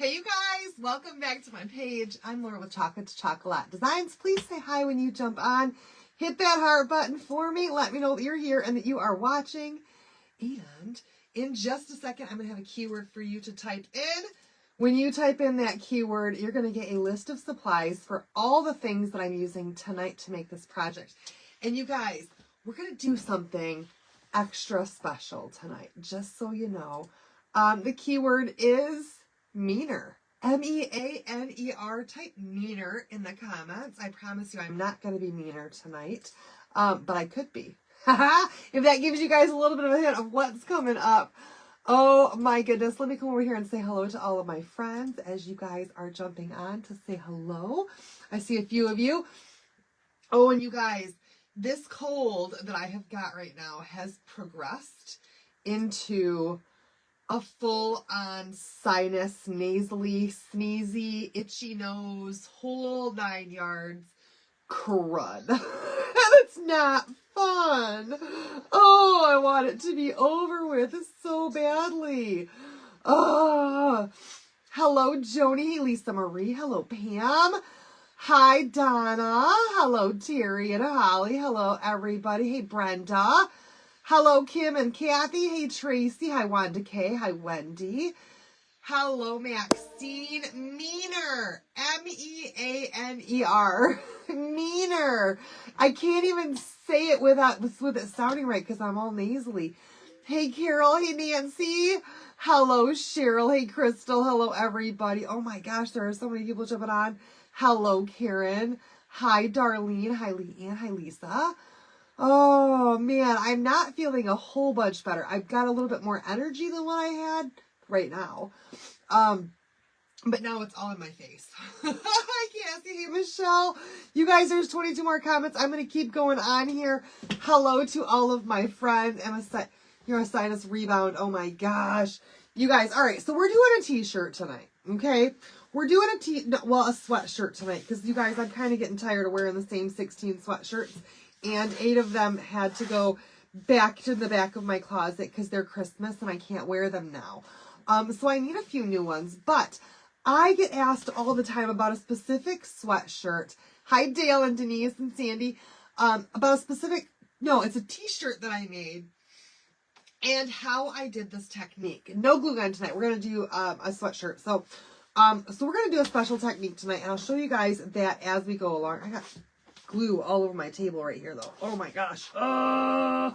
Hey you guys, welcome back to my page. I'm Laura with Chocolate to Chocolate Designs. Please say hi when you jump on. Hit that heart button for me. Let me know that you're here and that you are watching. And in just a second, I'm going to have a keyword for you to type in. When you type in that keyword, you're going to get a list of supplies for all the things that I'm using tonight to make this project. And you guys, we're going to do something extra special tonight, just so you know. The keyword is meaner. M-E-A-N-E-R. Type meaner in the comments. I promise you I'm not going to be meaner tonight, but I could be. If that gives you guys a little bit of a hint of what's coming up. Oh my goodness. Let me come over here and say hello to all of my friends as you guys are jumping on to say hello. I see a few of you. Oh, and you guys, this cold that I have got right now has progressed into a full-on sinus, nasally, sneezy, itchy nose, whole 9 yards crud. That's not fun. Oh, I want it to be over with so badly. Oh, hello, Joni. Hey, Lisa Marie. Hello, Pam. Hi, Donna. Hello, Terry and Holly. Hello, everybody. Hey, Brenda. Hello, Kim and Kathy. Hey, Tracy. Hi, Wanda K. Hi, Wendy. Hello, Maxine. Meaner. M-E-A-N-E-R. Meaner. I can't even say it with it sounding right because I'm all nasally. Hey, Carol. Hey, Nancy. Hello, Cheryl. Hey, Crystal. Hello, everybody. Oh, my gosh. There are so many people jumping on. Hello, Karen. Hi, Darlene. Hi, Leanne. Hi, Lisa. Oh, man, I'm not feeling a whole bunch better. I've got a little bit more energy than what I had right now. But now it's all in my face. Hi, Cassie. Hey, Michelle. You guys, there's 22 more comments. I'm going to keep going on here. Hello to all of my friends. You're a sinus rebound. Oh, my gosh. You guys, all right, so we're doing a t-shirt tonight, okay? We're doing a sweatshirt tonight because, you guys, I'm kind of getting tired of wearing the same 16 sweatshirts. And 8 of them had to go back to the back of my closet because they're Christmas and I can't wear them now. So I need a few new ones. But I get asked all the time about a specific sweatshirt. Hi, Dale and Denise and Sandy. About a specific, no, it's a t-shirt that I made. And how I did this technique. No glue gun tonight. We're going to do a sweatshirt. So we're going to do a special technique tonight. And I'll show you guys that as we go along. I got glue all over my table right here, though. Oh, my gosh. Oh,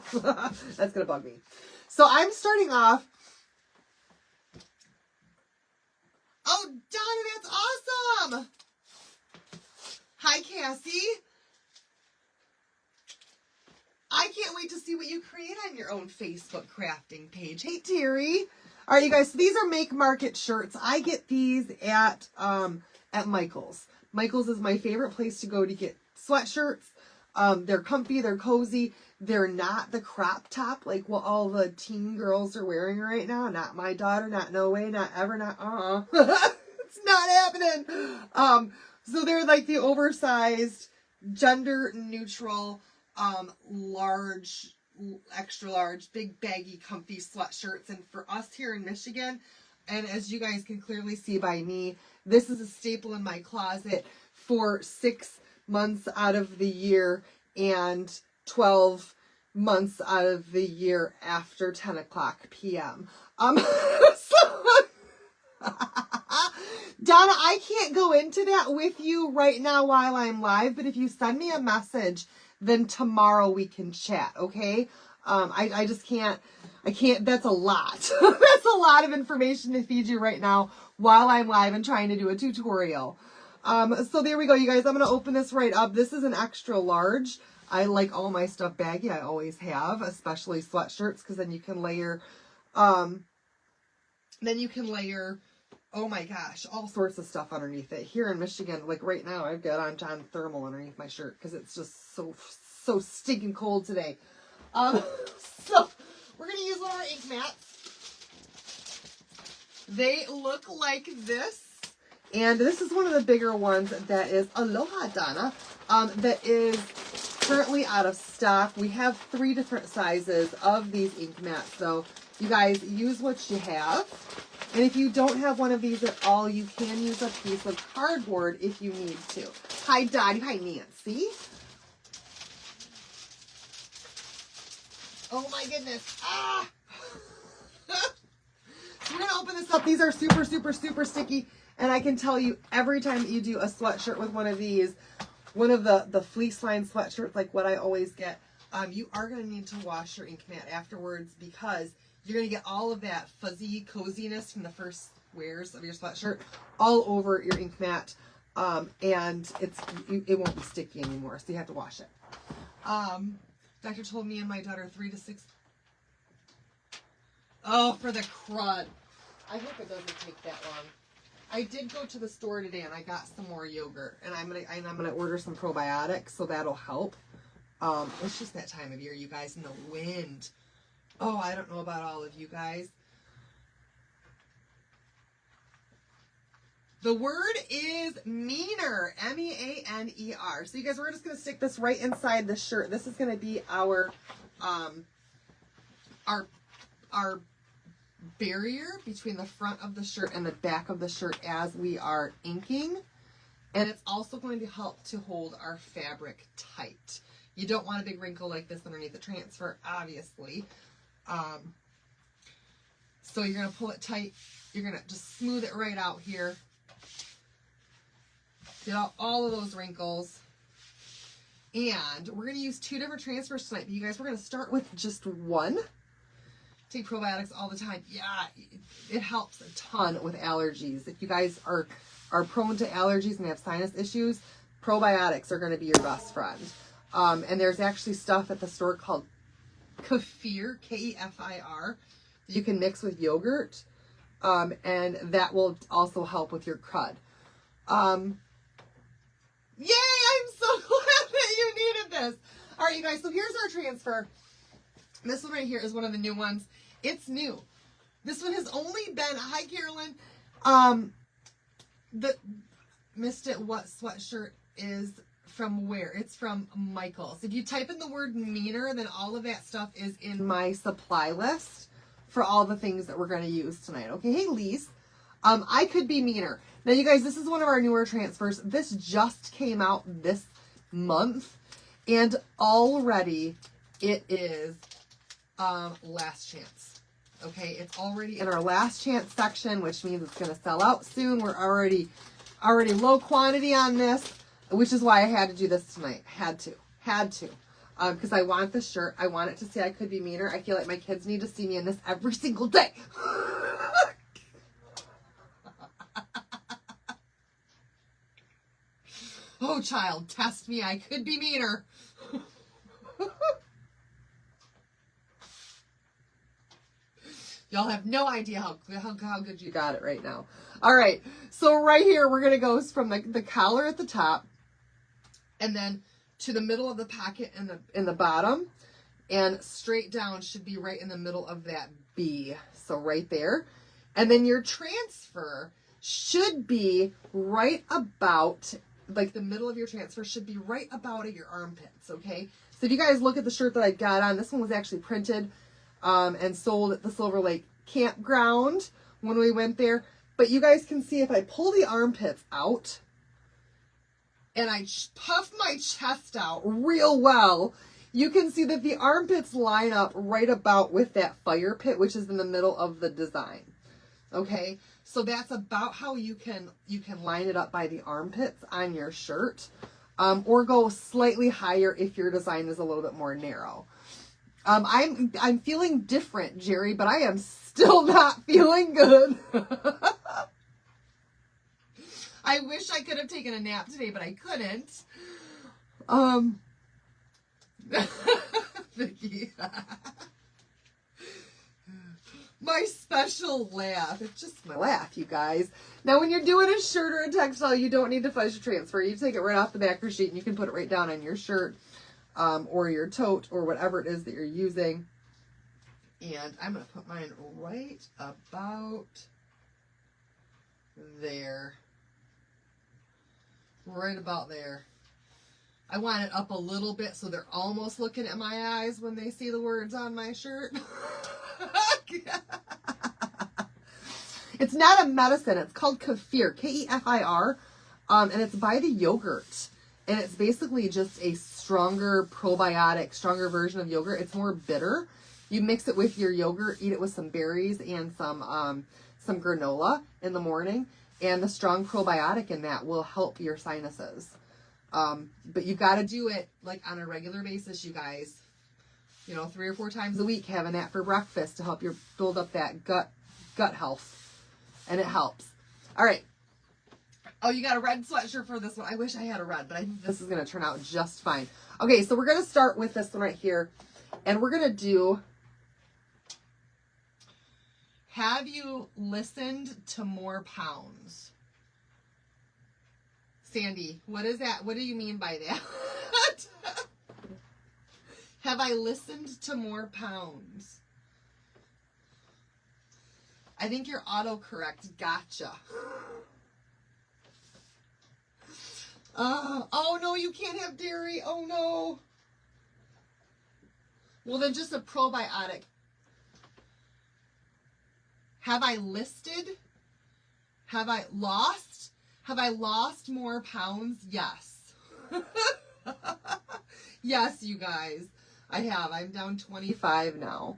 that's going to bug me. So I'm starting off. Oh, Donna, that's awesome. Hi, Cassie. I can't wait to see what you create on your own Facebook crafting page. Hey, Terry. All right, you guys, so these are Make Market shirts. I get these at Michael's. Michael's is my favorite place to go to get sweatshirts. They're comfy, they're cozy. They're not the crop top like what all the teen girls are wearing right now. Not my daughter, not no way, not ever, not It's not happening. So they're like the oversized, gender neutral, large, extra large, big baggy, comfy sweatshirts. And for us here in Michigan, and as you guys can clearly see by me, this is a staple in my closet for 6 months out of the year and 12 months out of the year after 10 o'clock p.m. Donna, I can't go into that with you right now while I'm live, but if you send me a message, then tomorrow we can chat, okay? I just can't, that's a lot. That's a lot of information to feed you right now while I'm live and trying to do a tutorial. So there we go, you guys. I'm going to open this right up. This is an extra large. I like all my stuff baggy. I always have, especially sweatshirts, because then you can layer, oh my gosh, all sorts of stuff underneath it. Here in Michigan, like right now, I've got on John Thermal underneath my shirt because it's just so stinking cold today. So we're going to use one of our ink mats. They look like this. And this is one of the bigger ones that is, aloha, Donna, that is currently out of stock. We have 3 different sizes of these ink mats. So you guys use what you have. And if you don't have one of these at all, you can use a piece of cardboard if you need to. Hi, Dottie. Hi, Nancy. Oh, my goodness. Ah! So we're going to open this up. These are super, super, super sticky. And I can tell you, every time that you do a sweatshirt with one of these, one of the fleece line sweatshirts, like what I always get, you are going to need to wash your ink mat afterwards, because you're going to get all of that fuzzy coziness from the first wears of your sweatshirt all over your ink mat. And it won't be sticky anymore, so you have to wash it. Doctor told me and my daughter 3 to 6. Oh, for the crud. I hope it doesn't take that long. I did go to the store today and I got some more yogurt, and I'm gonna order some probiotics, so that'll help. It's just that time of year, you guys, and the wind. Oh, I don't know about all of you guys. The word is meaner, M-E-A-N-E-R. So you guys, we're just going to stick this right inside the shirt. This is going to be our barrier between the front of the shirt and the back of the shirt as we are inking. And it's also going to help to hold our fabric tight. You don't want a big wrinkle like this underneath the transfer, obviously. So you're going to pull it tight. You're going to just smooth it right out here. Get out all of those wrinkles. And we're going to use 2 different transfers tonight. But you guys, we're going to start with just one. Take probiotics all the time. Yeah, it helps a ton with allergies. If you guys are prone to allergies and have sinus issues, probiotics are going to be your best friend. And there's actually stuff at the store called kefir, K-E-F-I-R, that you can mix with yogurt. And that will also help with your crud. Yay! I'm so glad that you needed this. All right, you guys, so here's our transfer. This one right here is one of the new ones. It's new. This one has only been, hi, Carolyn. Missed it, what sweatshirt is from where? It's from Michael's. If you type in the word meaner, then all of that stuff is in my supply list for all the things that we're going to use tonight. Okay, hey, Lise. I could be meaner. Now, you guys, this is one of our newer transfers. This just came out this month, and already it is last chance. Okay, it's already in our last chance section, which means it's going to sell out soon. We're already low quantity on this, which is why I had to do this tonight. Had to. Because I want this shirt. I want it to say I could be meaner. I feel like my kids need to see me in this every single day. Oh, child, test me. I could be meaner. Y'all have no idea how good you got it right now. All right, so right here, we're going to go from the collar at the top, and then to the middle of the pocket in the bottom, and straight down should be right in the middle of that B. So right there. And then your transfer should be right about, like the middle of your transfer should be right about at your armpits, okay? So if you guys look at the shirt that I got on, this one was actually printed and sold at the Silver Lake campground when we went there. But you guys can see if I pull the armpits out and I puff my chest out real well, you can see that the armpits line up right about with that fire pit, which is in the middle of the design. Okay, so that's about how you can line it up by the armpits on your shirt, or go slightly higher if your design is a little bit more narrow. I'm feeling different, Jerry, but I am still not feeling good. I wish I could have taken a nap today, but I couldn't. Vicky. My special laugh. It's just my laugh, you guys. Now, when you're doing a shirt or a textile, you don't need to fuzz your transfer. You take it right off the back of your sheet and you can put it right down on your shirt, or your tote, or whatever it is that you're using. And I'm going to put mine right about there. Right about there. I want it up a little bit so they're almost looking at my eyes when they see the words on my shirt. It's not a medicine. It's called kefir, Kefir, and it's by the yogurt. And it's basically just a stronger probiotic, stronger version of yogurt. It's more bitter. You mix it with your yogurt, eat it with some berries and some granola in the morning. And the strong probiotic in that will help your sinuses. But you've got to do it like on a regular basis, you guys. 3 or 4 times a week, having that for breakfast to help you build up that gut health. And it helps. All right. Oh, you got a red sweatshirt for this one. I wish I had a red, but I think this is going to turn out just fine. Okay, so we're going to start with this one right here. And we're going to do, have you listened to more pounds? Sandy, what is that? What do you mean by that? Have I listened to more pounds? I think you're autocorrect. Gotcha. Oh no, you can't have dairy. Oh no. Well, then just a probiotic. Have I listed? Have I lost? Have I lost more pounds? Yes. Yes, you guys. I have. I'm down 25 now.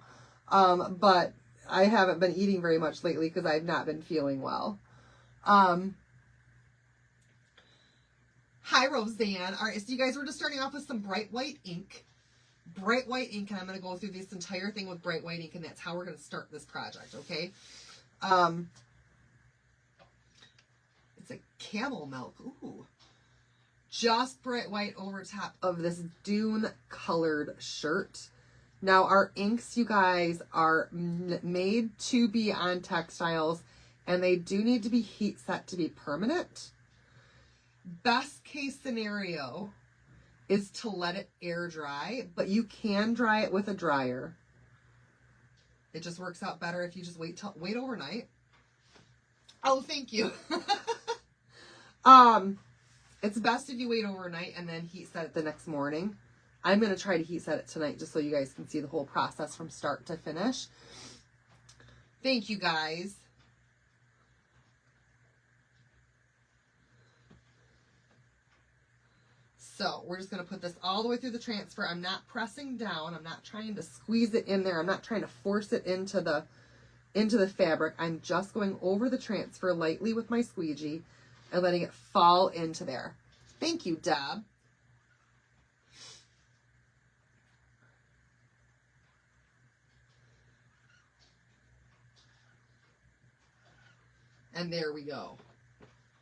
But I haven't been eating very much lately because I've not been feeling well. Hi, Roseanne. All right, so you guys, we're just starting off with some bright white ink. Bright white ink, and I'm going to go through this entire thing with bright white ink, and that's how we're going to start this project, okay? It's a camel milk. Ooh. Just bright white over top of this dune colored shirt. Now, our inks, you guys, are made to be on textiles, and they do need to be heat set to be permanent. Best case scenario is to let it air dry, but you can dry it with a dryer. It just works out better if you just wait overnight. Oh, thank you. It's best if you wait overnight and then heat set it the next morning. I'm going to try to heat set it tonight just so you guys can see the whole process from start to finish. Thank you, guys. So we're just going to put this all the way through the transfer. I'm not pressing down. I'm not trying to squeeze it in there. I'm not trying to force it into the fabric. I'm just going over the transfer lightly with my squeegee and letting it fall into there. Thank you, Deb. And there we go.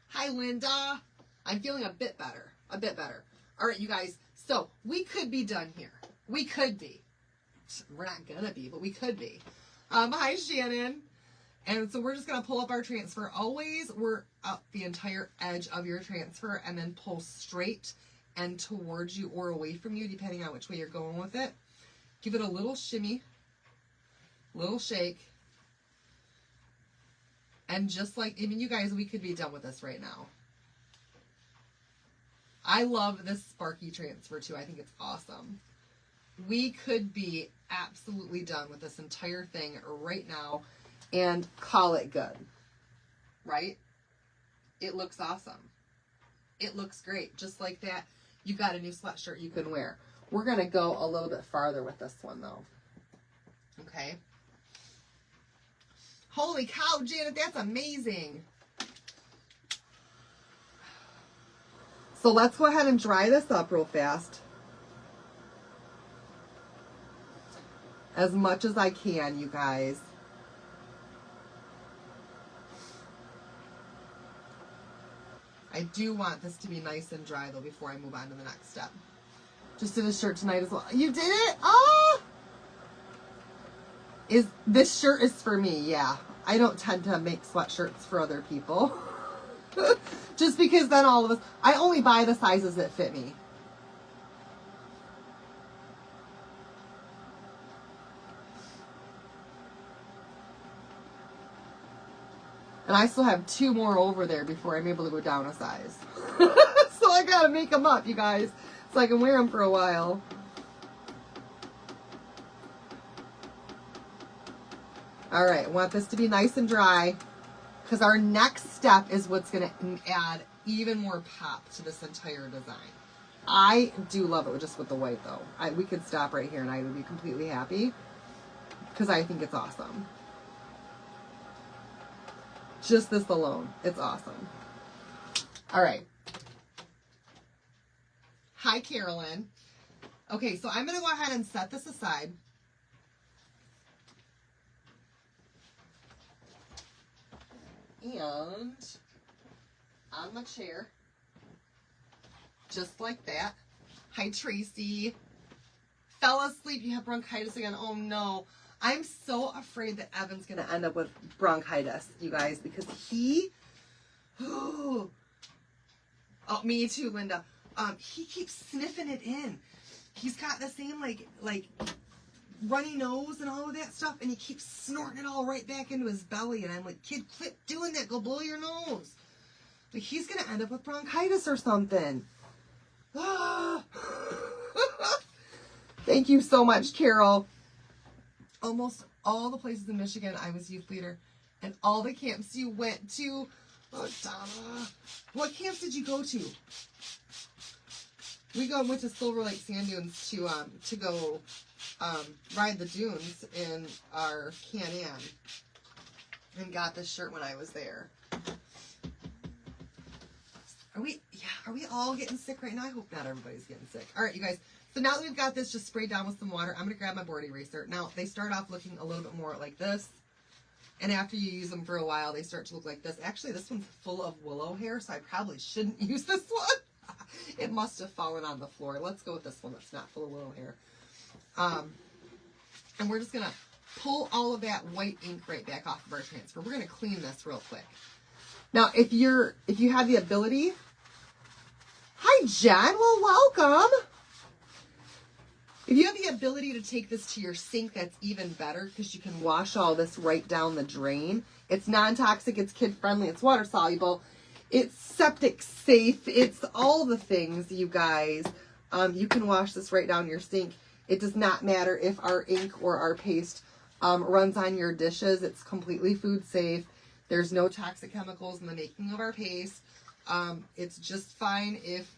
Hi, Linda. I'm feeling a bit better. A bit better. All right, you guys. So we could be done here. We could be. We're not going to be, but we could be. Hi, Shannon. And so we're just going to pull up our transfer. Always work up the entire edge of your transfer and then pull straight and towards you or away from you, depending on which way you're going with it. Give it a little shimmy, little shake. And just like, I mean, you guys, we could be done with this right now. I love this sparky transfer too. I think it's awesome. We could be absolutely done with this entire thing right now and call it good, right? It looks awesome. It looks great. Just like that, you got a new sweatshirt you can wear. We're going to go a little bit farther with this one though. Okay. Holy cow, Janet, that's amazing. So let's go ahead and dry this up real fast. As much as I can, you guys. I do want this to be nice and dry though before I move on to the next step. Just did a shirt tonight as well. You did it? Oh! This shirt is for me, yeah. I don't tend to make sweatshirts for other people. Just because then all of us, I only buy the sizes that fit me. And I still have 2 more over there before I'm able to go down a size. So I gotta make them up, you guys, so I can wear them for a while. All right, I want this to be nice and dry. because our next step is what's going to add even more pop to this entire design. I do love it just with the white though. We could stop right here and I would be completely happy because I think it's awesome. Just this alone, it's awesome. All right. Hi, Carolyn. Okay, so I'm going to go ahead and set this aside. And on my chair, just like that. Hi, Tracy. Fell asleep. You have bronchitis again. Oh, no. I'm so afraid that Evan's going to end up with bronchitis, you guys, because he... Oh, me too, Linda. He keeps sniffing it in. He's got the same, like runny nose and all of that stuff, and he keeps snorting it all right back into his belly, and I'm like, kid, quit doing that. Go blow your nose. Like, he's going to end up with bronchitis or something. Thank you so much, Carol. Almost all the places in Michigan I was youth leader, and all the camps you went to. Oh, Donna. What camps did you go to? We went to Silver Lake Sand Dunes to go ride the dunes in our Can-Am, and got this shirt when I was there. Are we all getting sick right now? I hope not everybody's getting sick. All right, you guys. So now that we've got this just sprayed down with some water, I'm going to grab my board eraser. Now, they start off looking a little bit more like this. And after you use them for a while, they start to look like this. Actually, this one's full of willow hair, so I probably shouldn't use this one. It must have fallen on the floor. Let's go with this one that's not full of willow hair. And we're just going to pull all of that white ink right back off of our transfer. We're going to clean this real quick. Now, if you have the ability... Hi, Jen. Well, welcome. If you have the ability to take this to your sink, that's even better because you can wash all this right down the drain. It's non-toxic, it's kid-friendly, it's water-soluble, it's septic safe, it's all the things, you guys. You can wash this right down your sink. It does not matter if our ink or our paste runs on your dishes. It's completely food safe. There's no toxic chemicals in the making of our paste. It's just fine if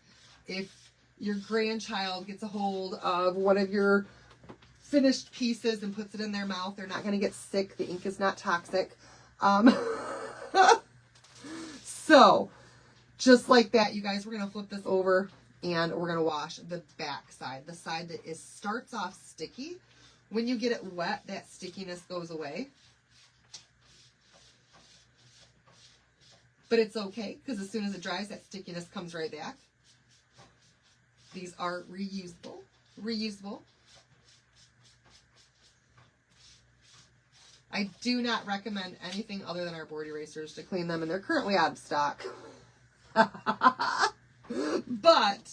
your grandchild gets a hold of one of your finished pieces and puts it in their mouth. They're not going to get sick. The ink is not toxic. So, just like that, you guys, we're going to flip this over and we're going to wash the back side. The side that starts off sticky. When you get it wet, that stickiness goes away. But it's okay, because as soon as it dries, that stickiness comes right back. These are reusable. Reusable. I do not recommend anything other than our board erasers to clean them, and they're currently out of stock. But,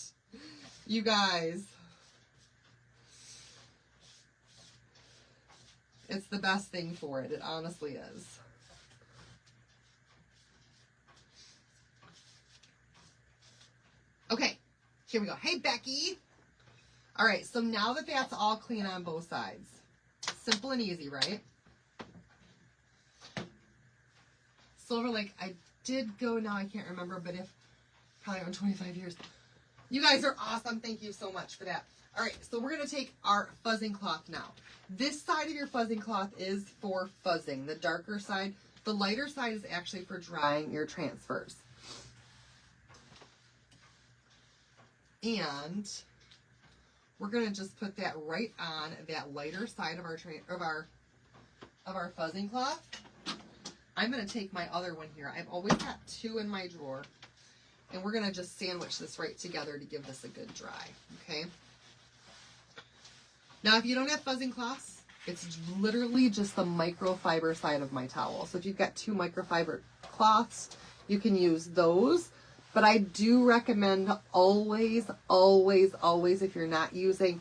you guys, it's the best thing for it. It honestly is. Okay, here we go. Hey, Becky. All right, so now that that's all clean on both sides, simple and easy, right? Silver Lake, I did go now, I can't remember, but if probably around 25 years. You guys are awesome. Thank you so much for that. All right, so we're going to take our fuzzing cloth now. This side of your fuzzing cloth is for fuzzing, the darker side. The lighter side is actually for drying your transfers. And we're going to just put that right on that lighter side of our fuzzing cloth. I'm going to take my other one here. I've always got two in my drawer. And we're going to just sandwich this right together to give this a good dry. Okay? Now, if you don't have fuzzing cloths, it's literally just the microfiber side of my towel. So if you've got two microfiber cloths, you can use those. But I do recommend always, always, always, if you're not using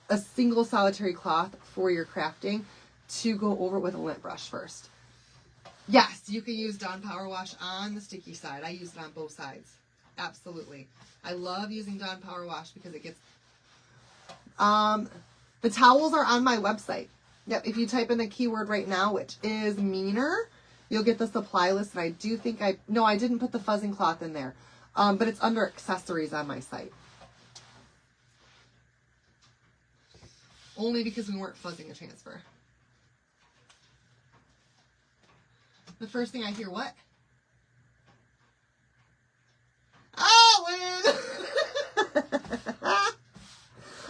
a single solitary cloth for your crafting, to go over it with a lint brush first. Yes, you can use Dawn Power Wash on the sticky side. I use it on both sides. Absolutely. I love using Dawn Power Wash because it gets... the towels are on my website. Yep, if you type in the keyword right now, which is meaner, You'll get the supply list, and I do think I didn't put the fuzzing cloth in there, but it's under accessories on my site. Only because we weren't fuzzing a transfer. The first thing I hear, what? Oh, Lynn!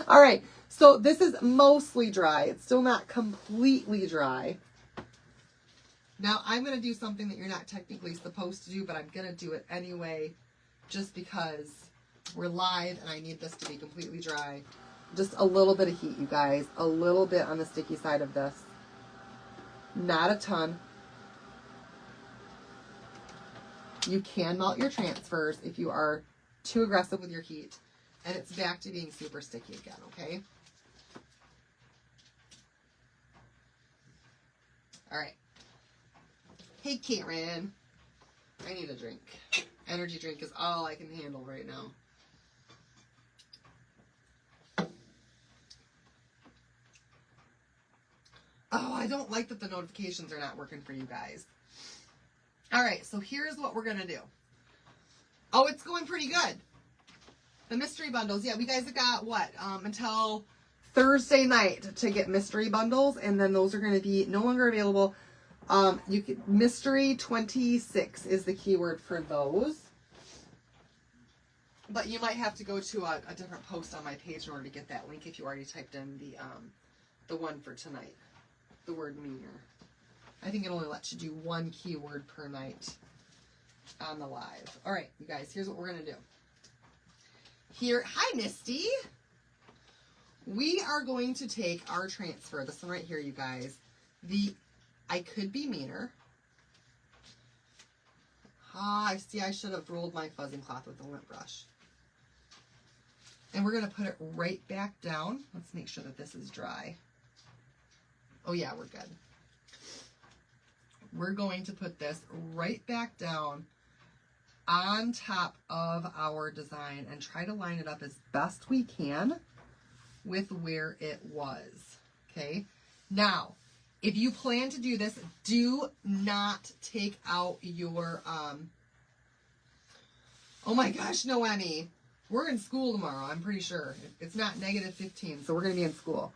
All right, so this is mostly dry. It's still not completely dry. Now, I'm going to do something that you're not technically supposed to do, but I'm going to do it anyway, just because we're live and I need this to be completely dry. Just a little bit of heat, you guys. A little bit on the sticky side of this. Not a ton. You can melt your transfers if you are too aggressive with your heat. And it's back to being super sticky again, okay? All right. Hey, Karen. I need a drink. Energy drink is all I can handle right now. Oh, I don't like that the notifications are not working for you guys. All right, so here's what we're going to do. Oh, it's going pretty good. The mystery bundles. Yeah, we guys have got, what, until Thursday night to get mystery bundles, and then those are going to be no longer available. Mystery 26 is the keyword for those. But you might have to go to a different post on my page in order to get that link if you already typed in the one for tonight. The word meaner. I think it only lets you do one keyword per night on the live. All right, you guys, here's what we're going to do. Here, hi, Misty. We are going to take our transfer, this one right here, you guys. I could be meaner. I see I should have rolled my fuzzing cloth with the lint brush. And we're going to put it right back down. Let's make sure that this is dry. Oh yeah, we're good. We're going to put this right back down on top of our design and try to line it up as best we can with where it was. Okay. Now, if you plan to do this, do not take out your, oh my gosh, Noemi. We're in school tomorrow, I'm pretty sure. It's not -15, so we're going to be in school.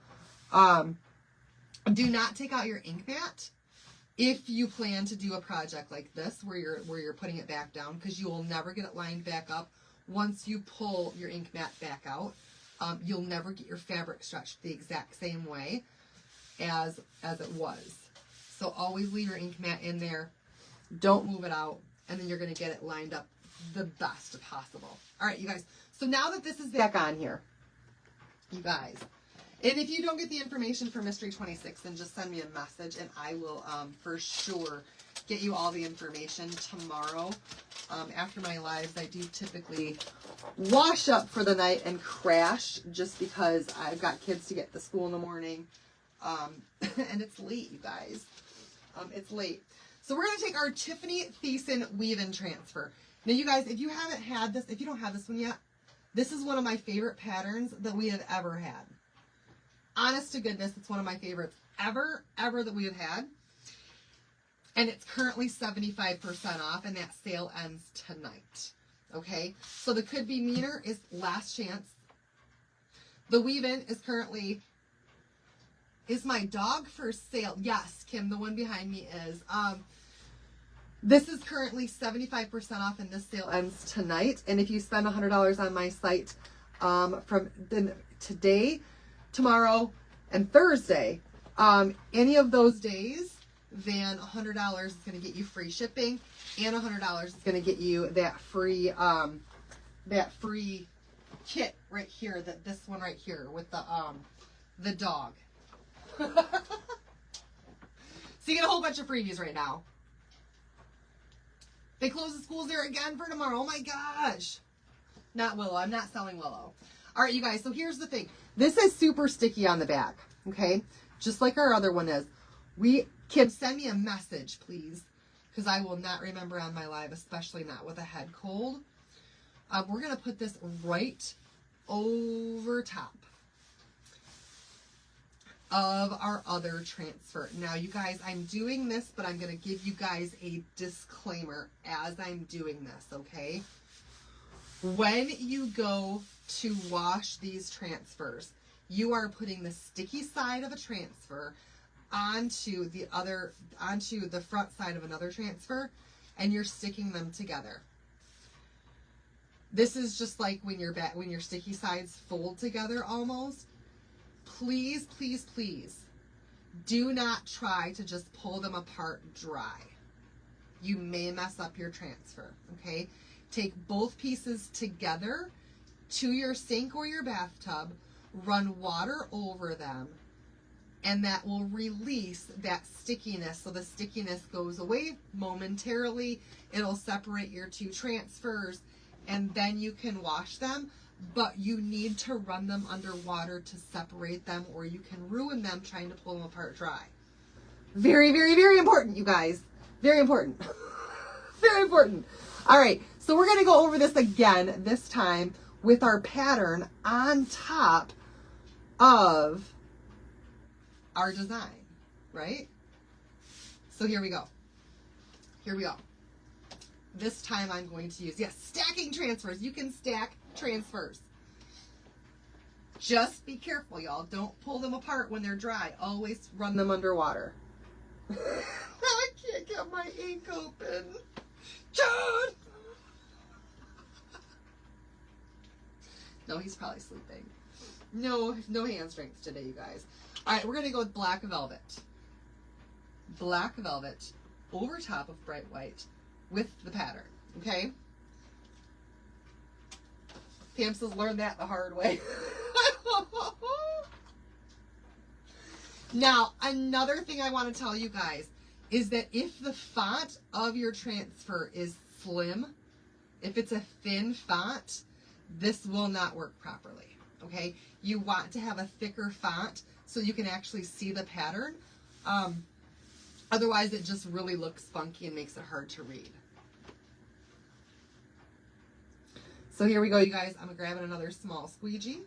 Do not take out your ink mat if you plan to do a project like this where you're putting it back down, because you will never get it lined back up. Once you pull your ink mat back out, you'll never get your fabric stretched the exact same way as it was. So always leave your ink mat in there. Don't move it out, and then you're going to get it lined up the best possible. All right, you guys. So now that this is back on here, you guys, and if you don't get the information for Mystery 26, then just send me a message, and I will for sure get you all the information tomorrow. After my lives, I do typically wash up for the night and crash just because I've got kids to get to school in the morning. And it's late, you guys. It's late. So we're going to take our Tiffany Thiessen weave-in transfer. Now, you guys, if you haven't had this, if you don't have this one yet, this is one of my favorite patterns that we have ever had. Honest to goodness, it's one of my favorites ever that we have had. And it's currently 75% off, and that sale ends tonight. Okay? So the Could Be Meaner is last chance. The weave-in is currently... Is my dog for sale? Yes, Kim, the one behind me is. This is currently 75% off, and this sale ends tonight. And if you spend $100 on my site from today, tomorrow, and Thursday, any of those days, then $100 is going to get you free shipping, and $100 is going to get you that free kit right here, this one right here with the dog. So you get a whole bunch of freebies right now. They close the schools there again for tomorrow. Oh my gosh. Not Willow. I'm not selling Willow. All right, you guys. So here's the thing. This is super sticky on the back. Okay. Just like our other one is. Kim, send me a message, please. Because I will not remember on my live, especially not with a head cold. We're going to put this right over top of our other transfer. Now, you guys, I'm doing this, but I'm going to give you guys a disclaimer as I'm doing this, okay? When you go to wash these transfers, you are putting the sticky side of a transfer onto the front side of another transfer, and you're sticking them together. This is just like when your sticky sides fold together almost. Please, please, please do not try to just pull them apart dry. You may mess up your transfer, okay? Take both pieces together to your sink or your bathtub, run water over them, and that will release that stickiness. So the stickiness goes away momentarily. It'll separate your two transfers, and then you can wash them. But you need to run them under water to separate them, or you can ruin them trying to pull them apart dry. Very, very, very important, you guys. Very important. Very important. All right, so we're going to go over this again, this time with our pattern on top of our design, right? So here we go. Here we go. This time I'm going to use, yes, stacking transfers. You can stack transfers. Just be careful, y'all. Don't pull them apart when they're dry. Always run them underwater. I can't get my ink open. John! No, he's probably sleeping. No hand strength today, you guys. All right, we're going to go with black velvet. Black velvet over top of bright white with the pattern, okay? Pam says, learn that the hard way. Now, another thing I want to tell you guys is that if the font of your transfer is slim, if it's a thin font, this will not work properly, okay? You want to have a thicker font so you can actually see the pattern. Otherwise, it just really looks funky and makes it hard to read. So here we go, you guys. I'm grabbing another small squeegee.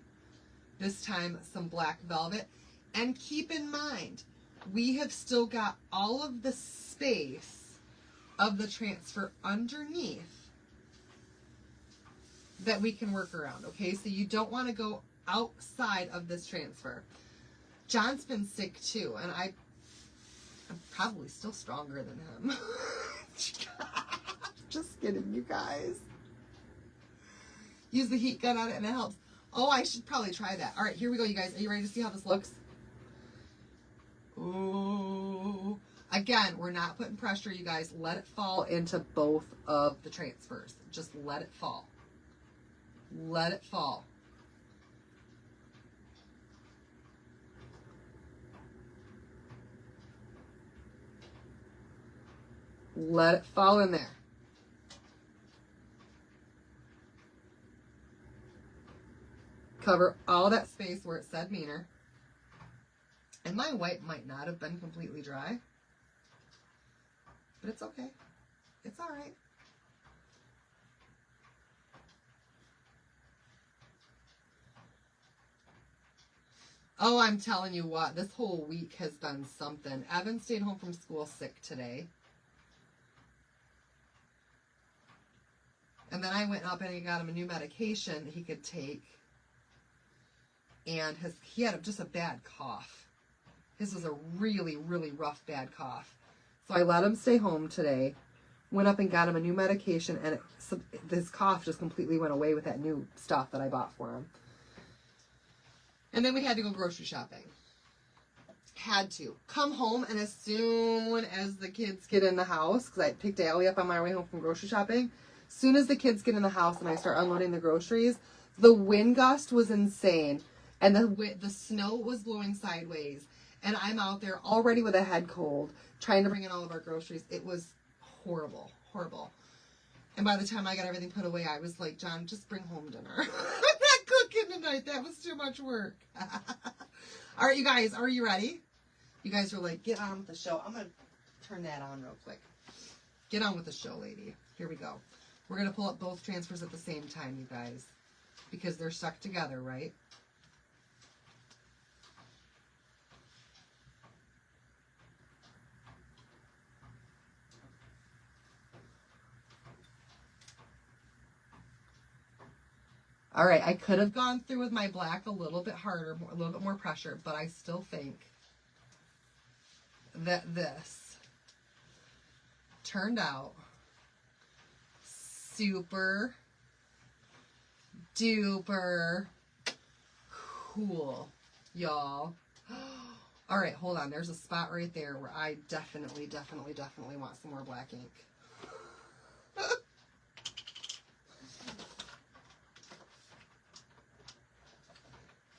This time, some black velvet. And keep in mind, we have still got all of the space of the transfer underneath that we can work around, okay? So you don't want to go outside of this transfer. John's been sick too, and I'm probably still stronger than him. Just kidding, you guys. Use the heat gun on it and it helps. Oh, I should probably try that. All right, here we go, you guys. Are you ready to see how this looks? Ooh. Again, we're not putting pressure, you guys. Let it fall into both of the transfers. Just let it fall. Let it fall. Let it fall in there. Cover all that space where it said meaner. And my white might not have been completely dry, but it's okay. It's all right. Oh, I'm telling you what, this whole week has been something. Evan stayed home from school sick today. And then I went up and I got him a new medication he could take. And he had just a bad cough. His was a really, really rough, bad cough. So I let him stay home today. Went up and got him a new medication. And his cough just completely went away with that new stuff that I bought for him. And then we had to go grocery shopping. Had to. Come home, and as soon as the kids get in the house, because I picked Allie up on my way home from grocery shopping, as soon as the kids get in the house and I start unloading the groceries, the wind gust was insane. And the snow was blowing sideways. And I'm out there already with a head cold, trying to bring in all of our groceries. It was horrible, horrible. And by the time I got everything put away, I was like, John, just bring home dinner. I'm not cooking tonight. That was too much work. All right, you guys, are you ready? You guys are like, get on with the show. I'm going to turn that on real quick. Get on with the show, lady. Here we go. We're going to pull up both transfers at the same time, you guys, because they're stuck together, right? All right, I could have gone through with my black a little bit harder, a little bit more pressure, but I still think that this turned out super duper cool, y'all. All right, hold on. There's a spot right there where I definitely want some more black ink.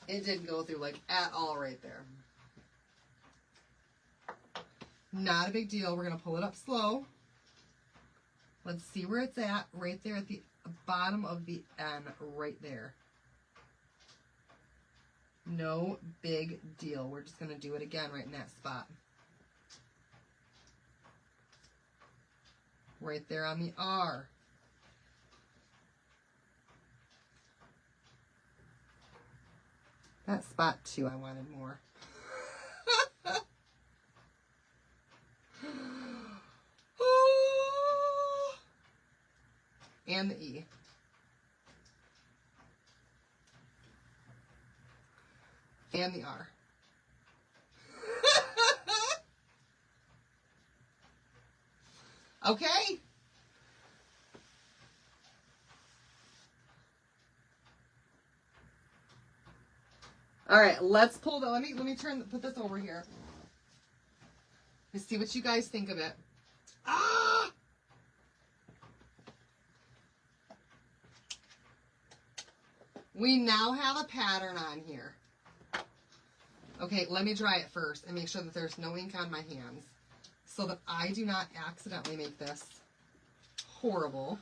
It didn't go through like at all right there. Not a big deal. We're going to pull it up slow. Let's see where it's at. Right there at the bottom of the N, right there. No big deal. We're just going to do it again right in that spot. Right there on the R. That spot too, I wanted more. And the E. And the R. Okay. All right, let's pull the, let me put this over here. Let's see what you guys think of it. Ah! We now have a pattern on here. Okay, let me dry it first and make sure that there's no ink on my hands so that I do not accidentally make this horrible.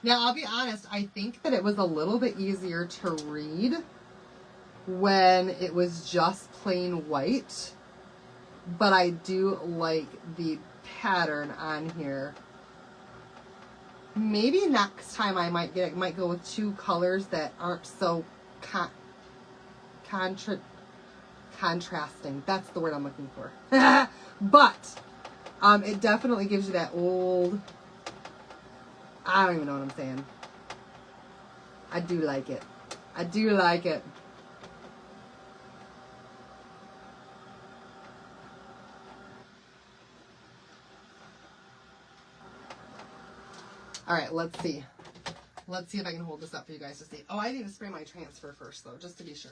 Now, I'll be honest, I think that it was a little bit easier to read when it was just plain white, but I do like the pattern on here. Maybe next time I might go with two colors that aren't so contrasting. That's the word I'm looking for. But it definitely gives you that old, I don't even know what I'm saying. I do like it. I do like it. All right, let's see. Let's see if I can hold this up for you guys to see. Oh, I need to spray my transfer first, though, just to be sure.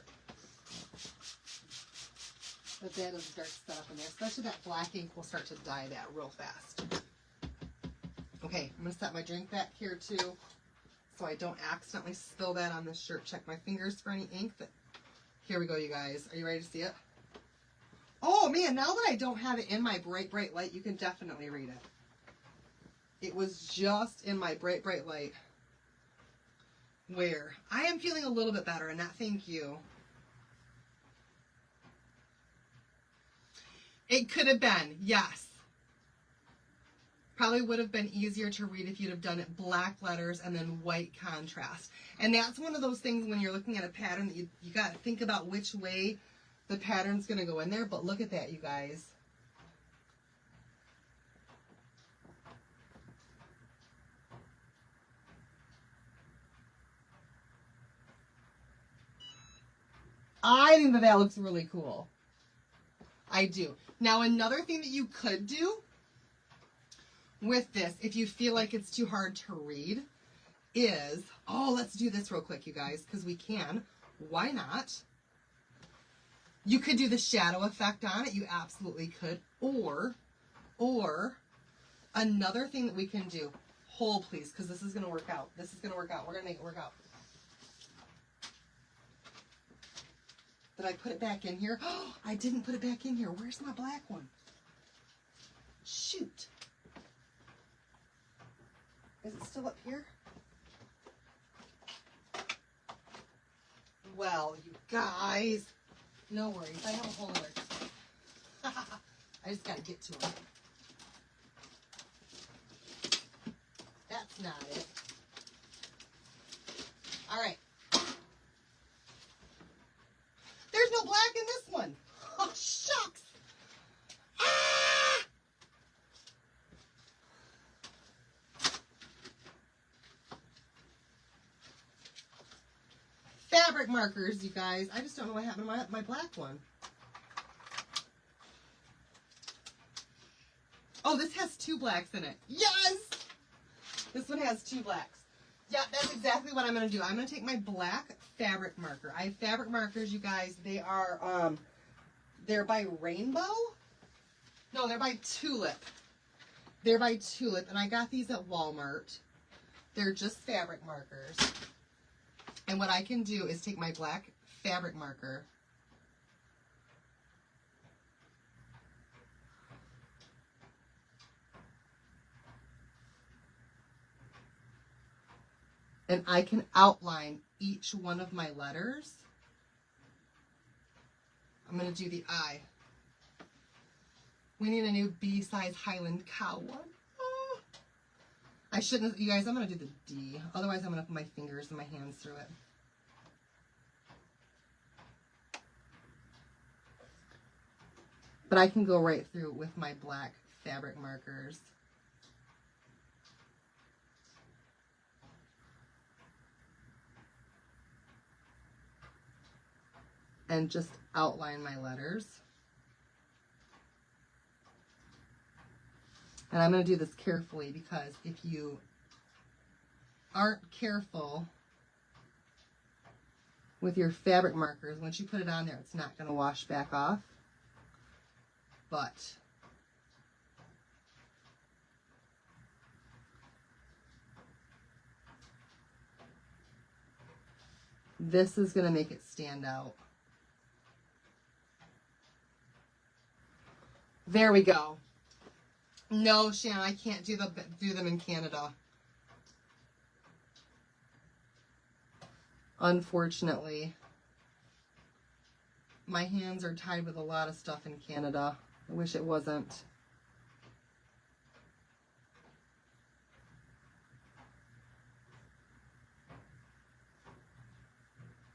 But that doesn't start to set up in there. Especially that black ink will start to dye that real fast. Okay, I'm going to set my drink back here, too, so I don't accidentally spill that on this shirt. Check my fingers for any ink. But here we go, you guys. Are you ready to see it? Oh, man, now that I don't have it in my bright, bright light, you can definitely read it. It was just in my bright, bright light where I am feeling a little bit better, and that thank you. It could have been, yes. Probably would have been easier to read if you'd have done it black letters and then white contrast. And that's one of those things when you're looking at a pattern that you got to think about which way the pattern's going to go in there. But look at that, you guys. I think that looks really cool. I do. Now, another thing that you could do with this, if you feel like it's too hard to read, is, oh, let's do this real quick, you guys, because we can. Why not? You could do the shadow effect on it. You absolutely could. Or another thing that we can do, hold please, because this is going to work out. This is going to work out. We're going to make it work out. Did I put it back in here? Oh, I didn't put it back in here. Where's my black one? Shoot. Is it still up here? Well, you guys, no worries. I have a whole other. I just got to get to it. That's not it. All right. There's no black in this one. Oh, shucks. fabric markers, you guys. I just don't know what happened to my black one. Oh, this has 2 blacks in it. Yes! This one has 2 blacks. Yeah, that's exactly what I'm going to do. I'm going to take my black fabric marker. I have fabric markers, you guys. They are, they're by Rainbow? No, they're by Tulip. They're by Tulip, and I got these at Walmart. They're just fabric markers. And what I can do is take my black fabric marker and I can outline each one of my letters. I'm going to do the I. We need a new B-size Highland cow one. Oh. I shouldn't, you guys, I'm going to do the D. Otherwise, I'm going to put my fingers and my hands through it. But I can go right through with my black fabric markers. And just outline my letters. And I'm going to do this carefully because if you aren't careful with your fabric markers, once you put it on there, it's not going to wash back off. But this is going to make it stand out. There we go. No, Shannon, I can't do them in Canada. Unfortunately, my hands are tied with a lot of stuff in Canada. I wish it wasn't.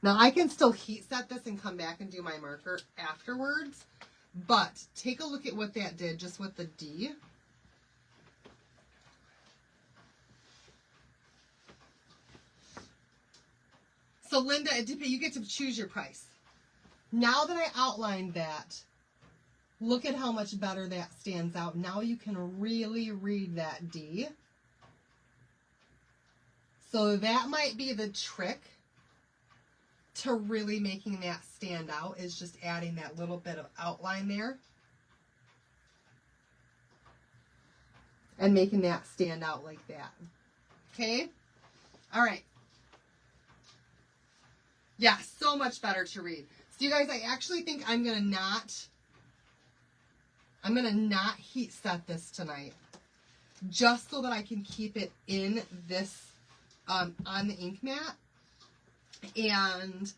Now, I can still heat set this and come back and do my marker afterwards, but take a look at what that did just with the D. So, Linda, you get to choose your price. Now that I outlined that, look at how much better that stands out. Now you can really read that D. So that might be the trick to really making that stand out, is just adding that little bit of outline there. And making that stand out like that. Okay? All right. Yeah, so much better to read. So you guys, I actually think I'm gonna not heat set this tonight, just so that I can keep it in this on the ink mat. And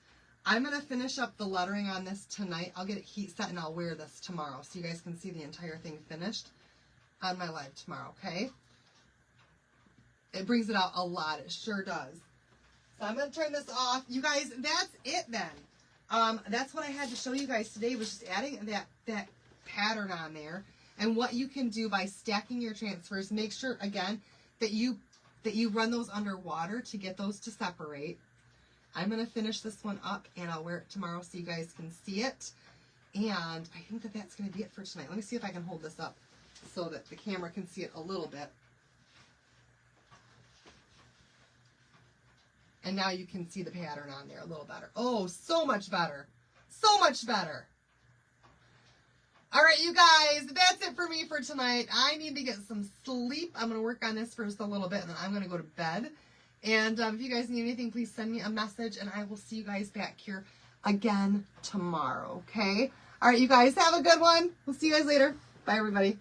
I'm gonna finish up the lettering on this tonight. I'll get it heat set and I'll wear this tomorrow, so you guys can see the entire thing finished on my live tomorrow. Okay? It brings it out a lot. It sure does. So I'm going to turn this off. You guys, that's it then. That's what I had to show you guys today, was just adding that pattern on there. And what you can do by stacking your transfers, make sure, again, that you run those under water to get those to separate. I'm going to finish this one up, and I'll wear it tomorrow so you guys can see it. And I think that that's going to be it for tonight. Let me see if I can hold this up so that the camera can see it a little bit. And now you can see the pattern on there a little better. Oh, so much better. So much better. All right, you guys, that's it for me for tonight. I need to get some sleep. I'm going to work on this for just a little bit, and then I'm going to go to bed. And if you guys need anything, please send me a message, and I will see you guys back here again tomorrow, okay? All right, you guys, have a good one. We'll see you guys later. Bye, everybody.